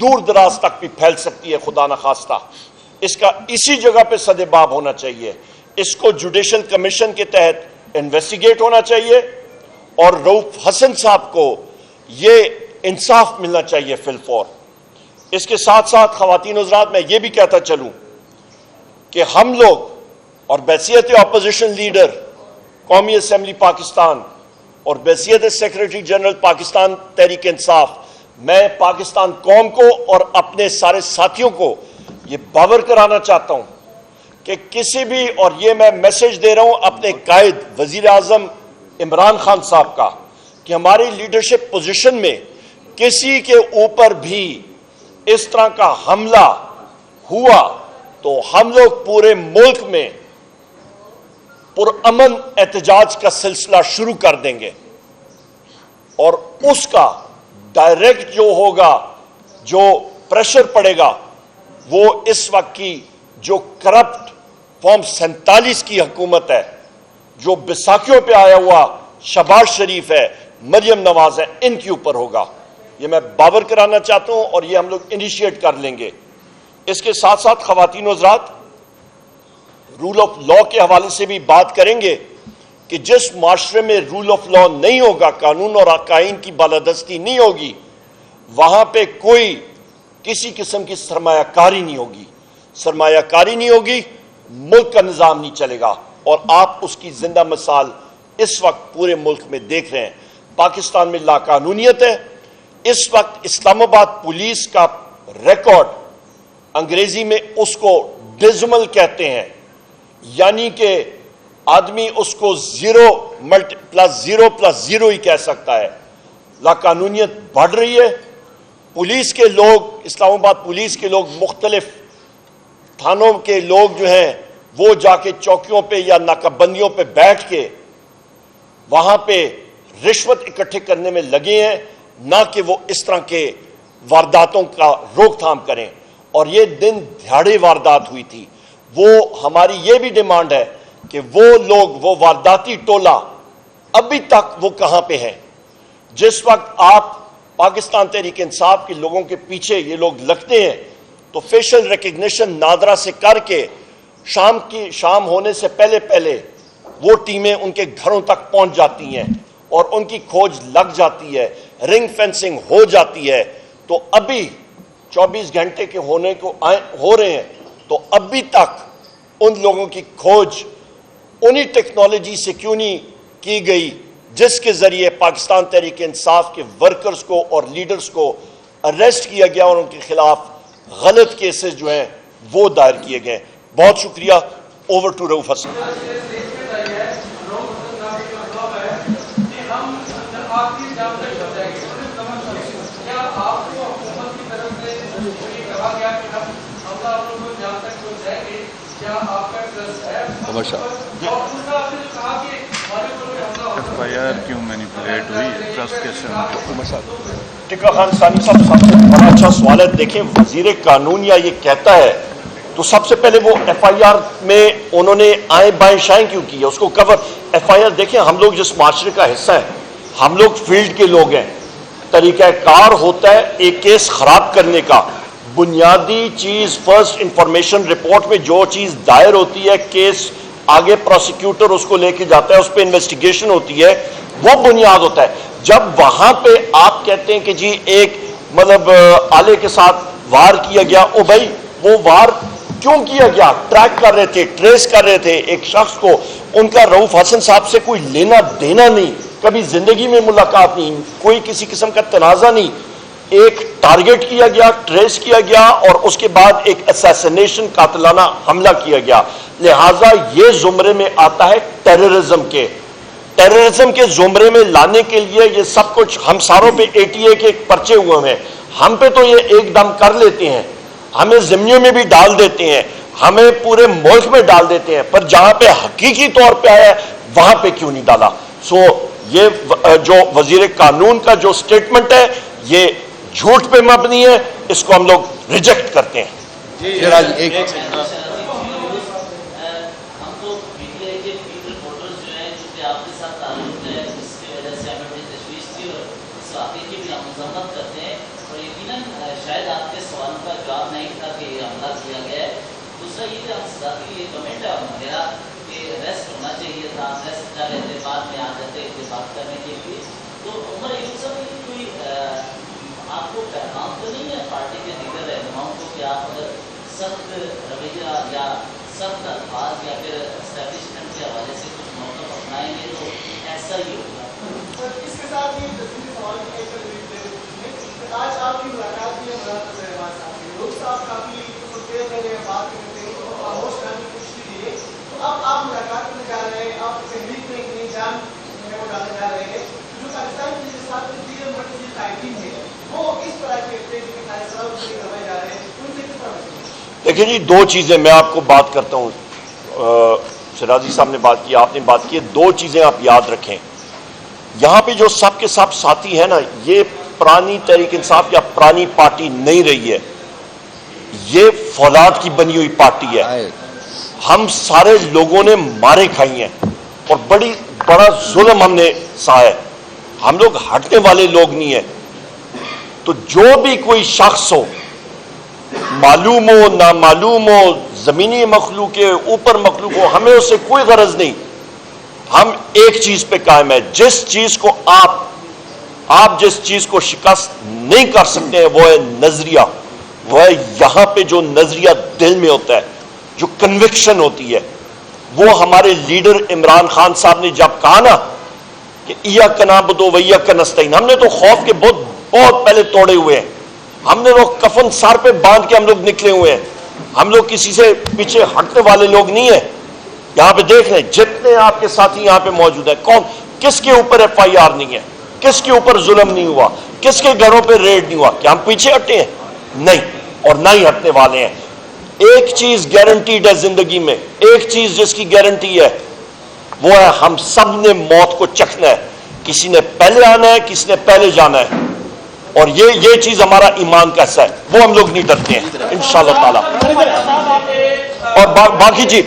دور دراز تک بھی پھیل سکتی ہے خدا نخواستہ. اس کا اسی جگہ پہ سدباب ہونا چاہیے. اس کو جوڈیشل کمیشن کے تحت انویسٹیگیٹ ہونا چاہیے اور رؤف حسن صاحب کو یہ انصاف ملنا چاہیے فی الفور. اس کے ساتھ ساتھ خواتین حضرات میں یہ بھی کہتا چلوں کہ ہم لوگ اور بحیثیت اپوزیشن لیڈر قومی اسمبلی پاکستان اور بحیثیت سیکریٹری جنرل پاکستان تحریک انصاف، میں پاکستان قوم کو اور اپنے سارے ساتھیوں کو یہ باور کرانا چاہتا ہوں کہ کسی بھی، اور یہ میں میسج دے رہا ہوں اپنے قائد وزیر اعظم عمران خان صاحب کا، کہ ہماری لیڈرشپ پوزیشن میں کسی کے اوپر بھی اس طرح کا حملہ ہوا تو ہم لوگ پورے ملک میں پرامن احتجاج کا سلسلہ شروع کر دیں گے، اور اس کا ڈائریکٹ جو ہوگا، جو پریشر پڑے گا، وہ اس وقت کی جو کرپٹ فارم 47 کی حکومت ہے، جو بیساکھیوں پہ آیا ہوا شہباز شریف ہے، مریم نواز ہے، ان کے اوپر ہوگا. یہ میں باور کرانا چاہتا ہوں اور یہ ہم لوگ انیشیٹ کر لیں گے. اس کے ساتھ ساتھ خواتین و حضرات، رول آف لا کے حوالے سے بھی بات کریں گے کہ جس معاشرے میں رول آف لا نہیں ہوگا، قانون اور آئین کی بالادستی نہیں ہوگی، وہاں پہ کوئی کسی قسم کی سرمایہ کاری نہیں ہوگی. سرمایہ کاری نہیں ہوگی، ملک کا نظام نہیں چلے گا. اور آپ اس کی زندہ مثال اس وقت پورے ملک میں دیکھ رہے ہیں. پاکستان میں لا قانونیت ہے. اس وقت اسلام آباد پولیس کا ریکارڈ، انگریزی میں اس کو ڈزمل کہتے ہیں، یعنی کہ آدمی اس کو 0+0+0 ہی کہہ سکتا ہے. لا قانونیت بڑھ رہی ہے. پولیس کے لوگ، اسلام آباد پولیس کے لوگ، مختلف تھانوں کے لوگ جو ہیں، وہ جا کے چوکیوں پہ یا ناکہ بندیوں پہ بیٹھ کے وہاں پہ رشوت اکٹھے کرنے میں لگے ہیں، نہ کہ وہ اس طرح کے وارداتوں کا روک تھام کریں. اور یہ دن دہاڑے واردات ہوئی تھی. وہ ہماری یہ بھی ڈیمانڈ ہے کہ وہ لوگ، وہ وارداتی ٹولہ ابھی تک وہ کہاں پہ ہیں؟ جس وقت آپ پاکستان تحریک انصاف کے لوگوں کے پیچھے یہ لوگ لگتے ہیں تو فیشل ریکگنیشن نادرا سے کر کے شام ہونے سے پہلے وہ ٹیمیں ان کے گھروں تک پہنچ جاتی ہیں اور ان کی کھوج لگ جاتی ہے، رنگ فینسنگ ہو جاتی ہے. تو ابھی 24 گھنٹے کے ہونے کو ہو رہے ہیں تو ابھی تک ان لوگوں کی کھوج انہی ٹیکنالوجی سے کیوں نہیں کی گئی جس کے ذریعے پاکستان تحریک انصاف کے ورکرز کو اور لیڈرز کو اریسٹ کیا گیا اور ان کے خلاف غلط کیسز جو ہیں وہ دائر کیے گئے. بہت شکریہ. اوور ٹو رؤف حسن. کیوں مینیپولیٹ ہوئی، ٹرسٹ کیسے؟ ٹکا خان ثانی صاحب سب سے بڑا اچھا سوال ہے. دیکھیں، وزیر قانون یا یہ کہتا ہے تو سب سے پہلے وہ ایف آئی آر میں انہوں نے آئیں بائیں شائیں کیوں کی ہے؟ اس کو کور ایف آئی آر. دیکھیں، ہم لوگ جس معاشرے کا حصہ ہیں، ہم لوگ فیلڈ کے لوگ ہیں. طریقہ کار ہوتا ہے ایک کیس خراب کرنے کا. بنیادی چیز فرسٹ انفارمیشن رپورٹ میں جو چیز دائر ہوتی ہے، کیس آگے پروسیکیوٹر اس کو لے کے جاتا ہے، اس پہ انویسٹیگیشن ہوتی ہے، وہ بنیاد ہوتا ہے. جب وہاں پہ آپ کہتے ہیں کہ جی ایک مطلب آلے کے ساتھ وار کیا گیا، او بھائی وہ وار کیوں کیا گیا؟ ٹریک کر رہے تھے، ٹریس کر رہے تھے ایک شخص کو. ان کا رؤف حسن صاحب سے کوئی لینا دینا نہیں، کبھی زندگی میں ملاقات نہیں، کوئی کسی قسم کا تنازع نہیں. ایک ٹارگٹ کیا گیا، ٹریس کیا گیا اور اس کے بعد ایک اسیسینیشن، قاتلانہ حملہ کیا گیا. لہٰذا یہ زمرے میں آتا ہے ٹیررزم کے زمرے میں لانے کے لیے یہ سب کچھ ہم ساروں پہ ATA کے پرچے ہوئے ہیں. ہم پہ تو یہ ایک دم کر لیتے ہیں، ہمیں ضمنیوں میں بھی ڈال دیتے ہیں، ہمیں پورے ملک میں ڈال دیتے ہیں، پر جہاں پہ حقیقی طور پہ آیا ہے وہاں پہ کیوں نہیں ڈالا؟ سو یہ جو وزیر قانون کا جو سٹیٹمنٹ ہے یہ جھوٹ پہ مبنی ہے، اس کو ہم لوگ ریجیکٹ کرتے ہیں. شاید آپ دوسرا یہ کہ ذاتی یہ کمنٹ ہے میرا کہ ریسٹ ہونا چاہیے تھا, ریسٹ کر لیتے بعد میں آ جاتے بات کرنے کے لیے. تو عمر ایوب صاحب کی کوئی آپ کو پیغام تو نہیں ہے پارٹی کے دیگر رہنماؤں کو کہ آپ اگر سخت رویہ یا سخت الفاظ یا پھر اسٹیبلشمنٹ کے حوالے سے کچھ موقف اپنائیں گے تو ایسا ہی ہوگا؟ اس کے ساتھ یہ تصویری سوال آج آپ کی ملاقات بھی ہے مراد رحمان صاحب کی. لوگ صاحب کافی سنتے رہے ہیں, بات کرتے ہیں, خاموش کرنے کی کوشش کی ہے. تو اب آپ ملاقات کرنے جا رہے ہیں, آپ تحریک میں ایک نئی جان وہ ڈالنے جا رہے ہیں. جو پاکستان کے ساتھ تجزیہ مرکزی قائدین ہے وہ کس طرح کے فیصلہ اس سے کرائے جا رہے ہیں, ان سے کس طرح؟ دیکھیں جی, دو چیزیں میں آپ کو بات کرتا ہوں. شرازی صاحب نے بات کی, آپ نے بات کی, دو چیزیں آپ یاد رکھیں. یہاں پہ جو سب کے سب ساتھی ہیں نا, یہ پرانی تحریک انصاف یا پرانی پارٹی نہیں رہی ہے, یہ فولاد کی بنی ہوئی پارٹی ہے. ہم سارے لوگوں نے مارے کھائی ہیں اور بڑا ظلم ہم نے سہا ہے. ہم لوگ ہٹنے والے لوگ نہیں ہیں. تو جو بھی کوئی شخص ہو, معلوم ہو نامعلوم ہو, زمینی مخلوق ہے اوپر مخلوق ہو, ہمیں اس سے کوئی غرض نہیں. ہم ایک چیز پہ قائم ہے, جس چیز کو آپ جس چیز کو شکست نہیں کر سکتے ہیں وہ ہے نظریہ. وہ ہے یہاں پہ جو نظریہ دل میں ہوتا ہے, جو کنوکشن ہوتی ہے. وہ ہمارے لیڈر عمران خان صاحب نے جب کہا نا کہ ایاک نعبد و ایاک نستعین, ہم نے تو خوف کے بہت پہلے توڑے ہوئے ہیں. ہم نے تو کفن سار پہ باندھ کے ہم لوگ نکلے ہوئے ہیں. ہم لوگ کسی سے پیچھے ہٹنے والے لوگ نہیں ہیں. یہاں پہ دیکھ لیں جتنے آپ کے ساتھی یہاں پہ موجود ہیں, کون کس کے اوپر ایف آئی آر نہیں ہے, کس کے اوپر ظلم نہیں ہوا, کس کے گھروں پہ ریڈ نہیں ہوا. کیا ہم پیچھے ہٹے ہیں؟ نہیں, اور نہ ہی ہٹنے والے ہیں. ایک چیز گارنٹیڈ ہے زندگی میں, ایک چیز جس کی گارنٹی ہے وہ ہے ہم سب نے موت کو چکھنا ہے. کسی نے پہلے آنا ہے, کسی نے پہلے جانا ہے. اور یہ چیز ہمارا ایمان کا حصہ ہے, وہ ہم لوگ نہیں ڈرتے ہیں انشاءاللہ تعالی. اور باقی جی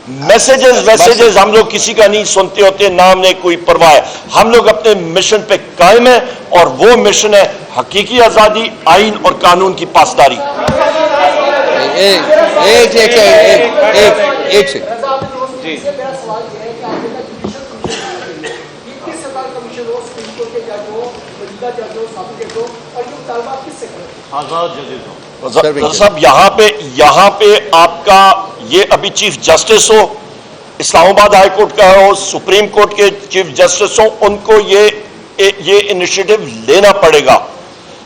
میسیجز ہم لوگ کسی کا نہیں سنتے ہوتے, نہ ہم نے کوئی پرواہ ہے. ہم لوگ اپنے مشن پہ قائم ہیں, اور وہ مشن ہے حقیقی آزادی, آئین اور قانون کی پاسداری. صاحب یہاں پہ آپ کا یہ ابھی چیف جسٹس ہو, اسلام آباد ہائی کورٹ کا ہو, سپریم کورٹ کے چیف جسٹس ہو, ان کو یہ انیشیٹو لینا پڑے گا.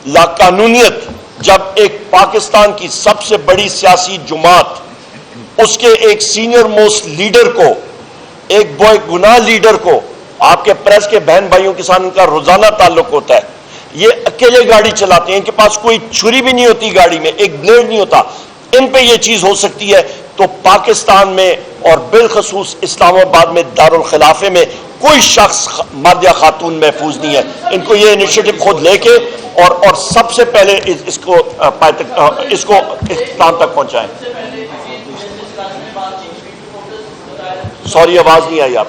لا قانونیت جب ایک پاکستان کی سب سے بڑی سیاسی جماعت, اس کے ایک سینئر موسٹ لیڈر کو, ایک بوائے گناہ لیڈر کو, آپ کے پریس کے بہن بھائیوں کے ساتھ ان کا روزانہ تعلق ہوتا ہے, یہ اکیلے گاڑی چلاتے ہیں, ان کے پاس کوئی چھری بھی نہیں ہوتی گاڑی میں, ایک بلیڈ نہیں ہوتا, ان پہ یہ چیز ہو سکتی ہے. تو پاکستان میں اور بالخصوص اسلام آباد میں دارالخلافے میں کوئی شخص مرد یا خاتون محفوظ نہیں ہے. ان کو یہ انیشیٹو خود لے کے اور سب سے پہلے اس کو اختتام تک پہنچائیں. سوری آواز نہیں آئی آپ.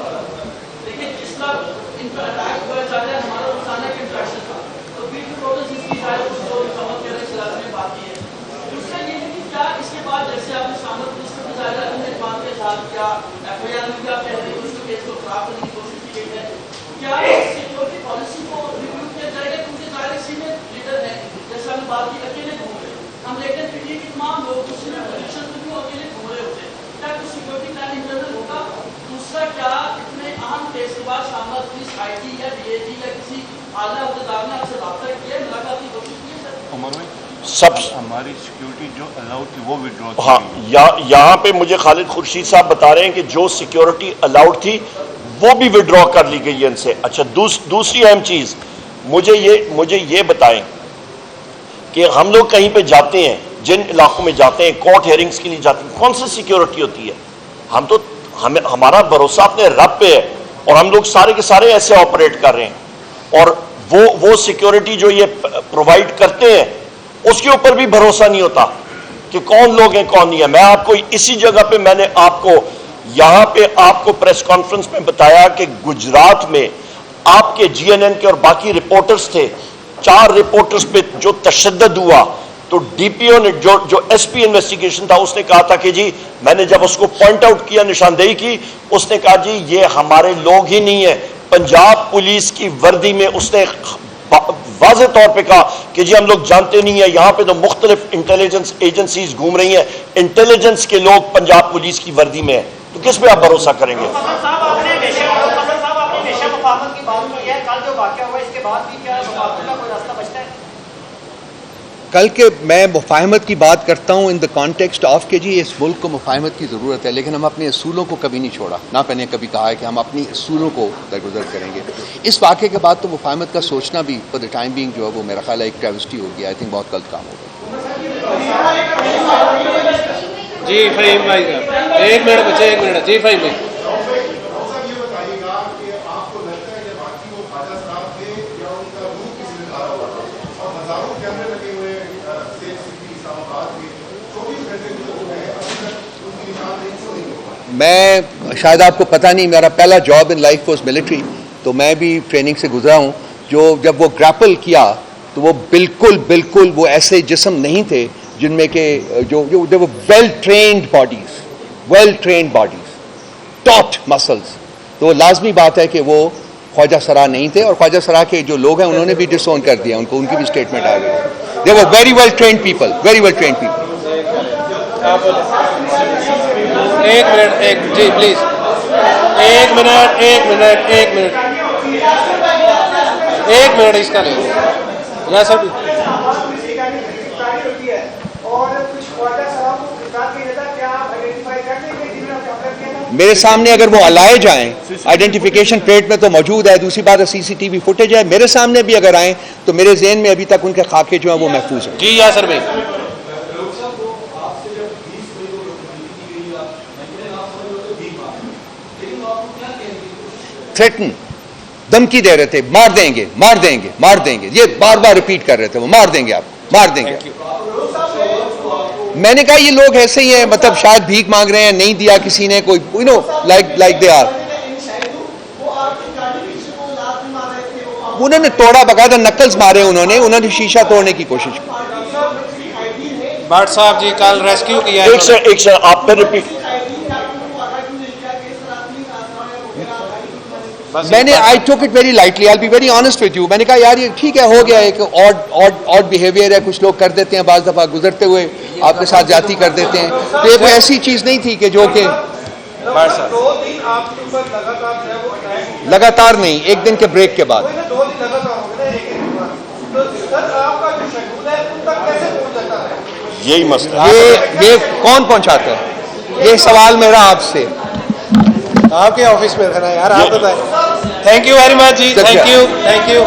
ہماری سیکیورٹی جو الاؤڈ تھی وہ وڈرا تھی. ہاں, یہاں پہ مجھے خالد خورشید صاحب بتا رہے ہیں کہ جو سیکیورٹی الاؤڈ تھی وہ بھی وڈرا کر لی گئی ہے ان سے. اچھا, دوسری اہم چیز مجھے یہ بتائیں کہ ہم لوگ کہیں پہ جاتے ہیں, جن علاقوں میں جاتے ہیں, کورٹ ہیئرنگز کے لیے جاتے ہیں, کون سی سیکیورٹی ہوتی ہے؟ ہمارا بھروسہ اپنے رب پہ ہے, اور ہم لوگ سارے کے سارے ایسے آپریٹ کر رہے ہیں. اور وہ سیکیورٹی جو یہ پرووائڈ کرتے ہیں اس کے اوپر بھی بھروسہ نہیں ہوتا کہ کون لوگ ہیں کون نہیں ہے. میں آپ کو اسی جگہ پہ میں نے آپ کو یہاں پہ آپ کو پریس کانفرنس میں بتایا کہ گجرات میں آپ کے جی این این کے اور باقی رپورٹرز تھے, 4 رپورٹرز پہ جو تشدد ہوا, تو تو ڈی پی او نے جو ایس پی انویسٹیگیشن تھا اس نے کہا تھا کہ جی میں نے جب اس کو پوائنٹ آؤٹ کیا, نشاندہی کی, اس نے کہا جی یہ ہمارے لوگ ہی نہیں ہیں. پنجاب پولیس کی وردی میں اس نے واضح طور پہ کہا کہ جی ہم لوگ جانتے نہیں ہیں, یہاں پہ تو مختلف انٹیلیجنس ایجنسیز گھوم رہی ہیں, انٹیلیجنس کے لوگ پنجاب پولیس کی وردی میں ہیں, تو کس پہ آپ بھروسہ کریں گے؟ کل کے میں مفاہمت کی بات کرتا ہوں ان دا کانٹیکسٹ آف کہ جی اس ملک کو مفاہمت کی ضرورت ہے, لیکن ہم اپنے اصولوں کو کبھی نہیں چھوڑا. نہ میں نے کبھی کہا ہے کہ ہم اپنی اصولوں کو درگزر کریں گے. اس واقعے کے بعد تو مفاہمت کا سوچنا بھی فور دا ٹائم بینگ جو ہے وہ میرا خیال ہے ایک ٹریوسٹی ہو گیا. آئی تھنک بہت غلط کام ہوگا. جی فہیم بھائی صاحب ایک منٹ بچے, ایک منٹ. جی فہیم بھائی. میں شاید آپ کو پتہ نہیں, میرا پہلا job in life was military, تو میں بھی ٹریننگ سے گزرا ہوں. جو جب وہ گریپل کیا تو وہ بالکل وہ ایسے جسم نہیں تھے جن میں کہ جو ویل ٹرینڈ باڈیز, ٹاٹ مسلس. تو لازمی بات ہے کہ وہ خواجہ سرا نہیں تھے, اور خواجہ سرا کے جو لوگ ہیں انہوں نے بھی ڈس اون کر دیا ان کو, ان کی بھی اسٹیٹمنٹ آ گئی. They were very well trained people. ایک منٹ, ایک جی پلیز ایک منٹ اس کا لے یا سر. میرے سامنے اگر وہ علائے جائیں, آئیڈینٹیفیکیشن پلیٹ میں تو موجود ہے, دوسری بات ہے CCTV فوٹیج ہے, میرے سامنے بھی اگر آئیں تو میرے ذہن میں ابھی تک ان کے خاکے جو ہیں وہ محفوظ ہیں. جی یا سر بھائی. تھریٹن, دھمکی دے رہے تھے, مار دیں گے, یہ بار بار ریپیٹ کر رہے تھے, وہ مار دیں گے. میں نے کہا یہ لوگ ایسے ہی ہیں, مطلب شاید بھیک مانگ رہے ہیں, نہیں دیا کسی نے, کوئی لائک دے آر. انہوں نے توڑا, باقاعدہ نکلز مارے, انہوں نے شیشہ توڑنے کی کوشش کی. بٹ صاحب جی کل ریسکیو کیا ایک سے آپ پہ ریپیٹ. میں نے I took it very lightly, I be very honest with you. میں نے کہا یار یہ ٹھیک ہے, ہو گیا, ایک آڈ بیہیویئر ہے, کچھ لوگ کر دیتے ہیں, بعض دفعہ گزرتے ہوئے آپ کے ساتھ جاتی کر دیتے ہیں. تو یہ کوئی ایسی چیز نہیں تھی کہ جو کہ لگاتار نہیں, ایک دن کے بریک کے بعد. یہی مسئلہ, یہ کون پہنچاتا ہے, یہ سوال میرا آپ سے. آپ کے آفس میں تھا نا یار, آپ بتائیں. تھینک یو ویری مچ جی, تھینک یو.